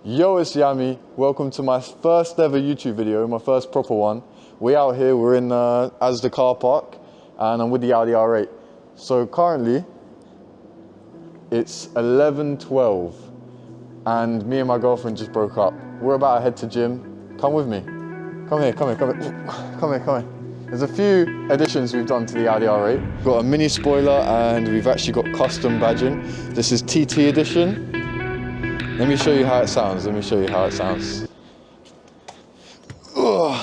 Yo, it's Yami. Welcome to my first ever YouTube video, my first proper one. We out here, we're in Asda car park, and I'm with the Audi R8. So currently, it's 11:12, and me and my girlfriend just broke up. We're about to head to gym. Come with me. Come here. There's a few additions we've done to the Audi R8. We've got a mini spoiler, and we've actually got custom badging. This is TT edition. Let me show you how it sounds. Ugh.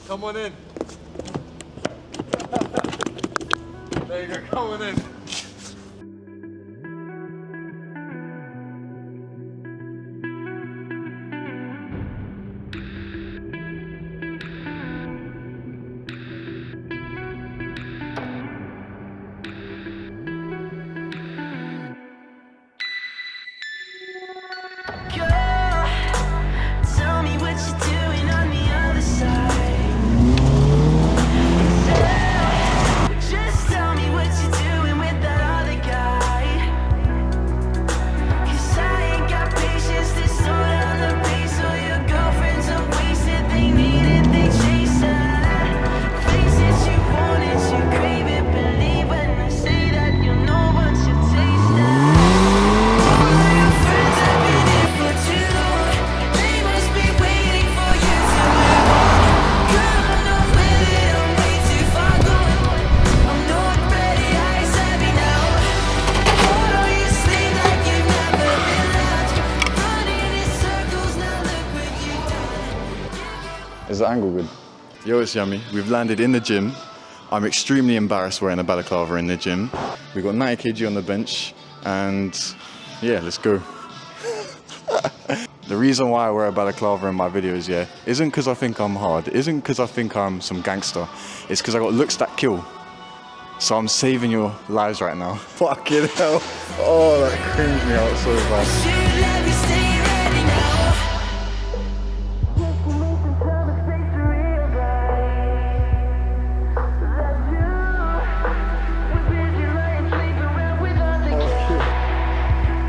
Come on in. There you go, come on in. Tell me what you're doing on the other side. Just tell me what you're doing with that other guy. 'Cause I ain't got patience to slow down the pace. All your girlfriends are wasted, they need it, they chase her. Face it, you want it, you crave it, believe when I say that you know what you taste it. All of your friends have been here for too long. They must be waiting for you to move on. Girl, I'm not with it, I'm way too far gone. I'm not ready, eyes heavy now. Heart on your sleeve like you've never been loved. Running in circles, now look what you've done. Is the angle good? Yo, it's Yami. We've landed in the gym. I'm extremely embarrassed wearing a balaclava in the gym. We've got 90 kg on the bench, and yeah, let's go. The reason why I wear a balaclava in my videos, yeah, isn't because I think I'm hard. It isn't because I think I'm some gangster. It's because I got looks that kill. So I'm saving your lives right now. Fucking hell. Oh, that cringed me out so bad. Should let me stay ready now.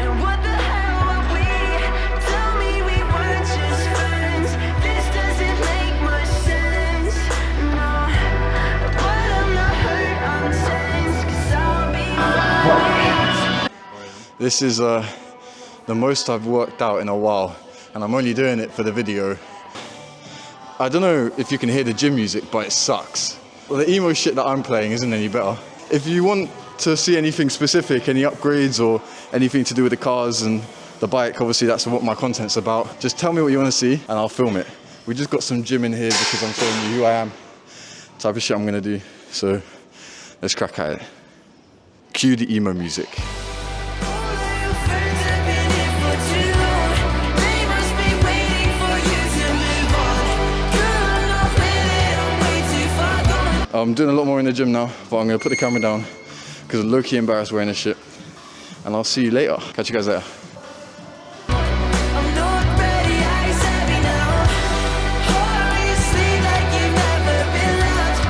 And what the hell were we? Tell me we weren't just friends. This doesn't make much sense. No, but I'm not hurt, I'm tense. 'Cause I'll be fine. This is the most I've worked out in a while, and I'm only doing it for the video. I don't know if you can hear the gym music, but it sucks. Well, the emo shit that I'm playing isn't any better. If you want to see anything specific, any upgrades or anything to do with the cars and the bike, obviously that's what my content's about. Just tell me what you want to see and I'll film it. We just got some gym in here because I'm showing you who I am, type of shit I'm gonna do. So let's crack at it. Cue the emo music. All of your friends have been here for too long. They must be waiting for you to move on. Girl, I'm not with it, I'm way too far gone. I'm doing a lot more in the gym now, but I'm gonna put the camera down because I'm low-key embarrassed wearing this shit. And I'll see you later. Catch you guys later. I'm not ready, eyes heavy now. Heart on your sleeve like you've never been loved.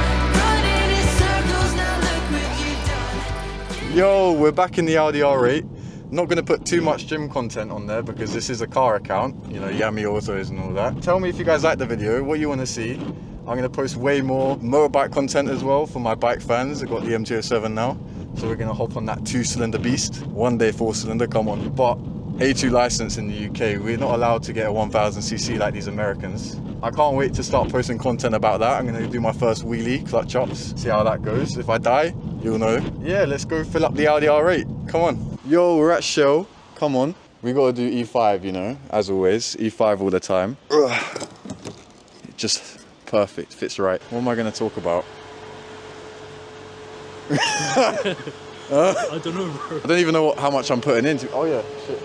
Running in circles, now look what you've done. Yo, we're back in the Audi R8. Not gonna put too much gym content on there because this is a car account, you know, Yami Autos and all that. Tell me if you guys like the video, what you wanna see. I'm gonna post way more motorbike content as well for my bike fans. I've got the MT-07 now, so we're gonna hop on that 2-cylinder beast. One day 4-cylinder, come on. But A2 license in the UK, we're not allowed to get a 1000cc like these Americans. I can't wait to start posting content about that. I'm gonna do my first wheelie, clutch ups, see how that goes. If I die, you'll know. Yeah, let's go fill up the Audi R8. Come on. Yo, we're at Shell. Come on. We gotta do E5, you know, as always. E5 all the time. Ugh. Just perfect, fits right. What am I gonna talk about? I don't know, bro. I don't even know how much I'm putting into. Oh yeah, shit.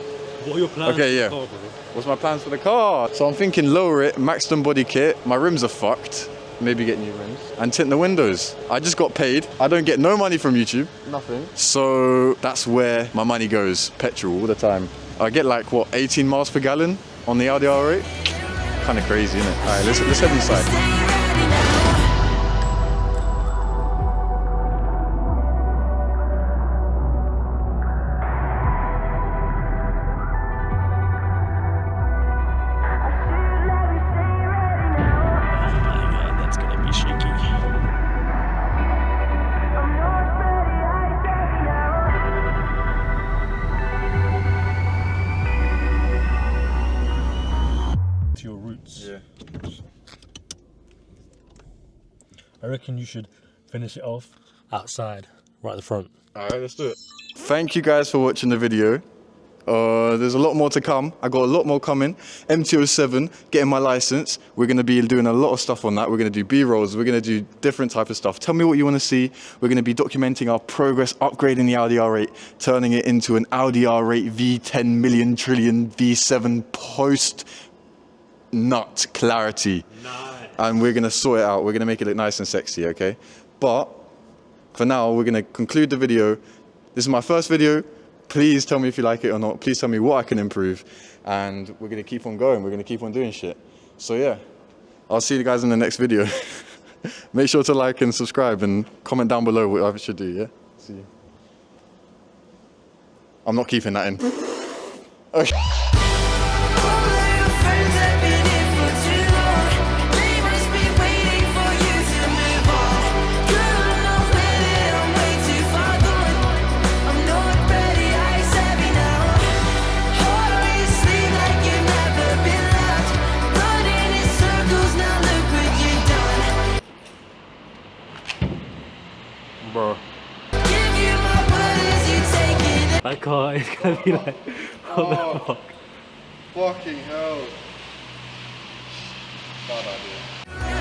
What are your plans Okay, yeah. for the car, bro? What's my plans for the car? So I'm thinking lower it, Maxton body kit. My rims are fucked. maybe get new rims, and tint the windows. I just got paid. I don't get no money from YouTube. Nothing. So that's where my money goes. Petrol all the time. I get like, what, 18 miles per gallon? on the Audi R8. Kind of crazy, isn't it? All right, let's head inside. Yeah, that's gonna be shaky. To your roots. Yeah. I reckon you should finish it off outside, right at the front. All right, let's do it. Thank you guys for watching the video. There's a lot more to come. I got a lot more coming. MT07, getting my license. We're going to be doing a lot of stuff on that. We're going to do B-rolls. We're going to do different type of stuff. Tell me what you want to see. We're going to be documenting our progress, upgrading the Audi R8, turning it into an Audi R8 V10 million trillion V7 post nut clarity. Nice. And we're going to sort it out. We're going to make it look nice and sexy, okay? But for now, we're going to conclude the video. This is my first video. Please tell me if you like it or not. Please tell me what I can improve. And we're going to keep on going. We're going to keep on doing shit. So yeah, I'll see you guys in the next video. Make sure to like and subscribe and comment down below what I should do, yeah? See you. I'm not keeping that in. Okay. Bro. I can't, it's gonna be like, what the fuck? Fucking hell. Bad idea.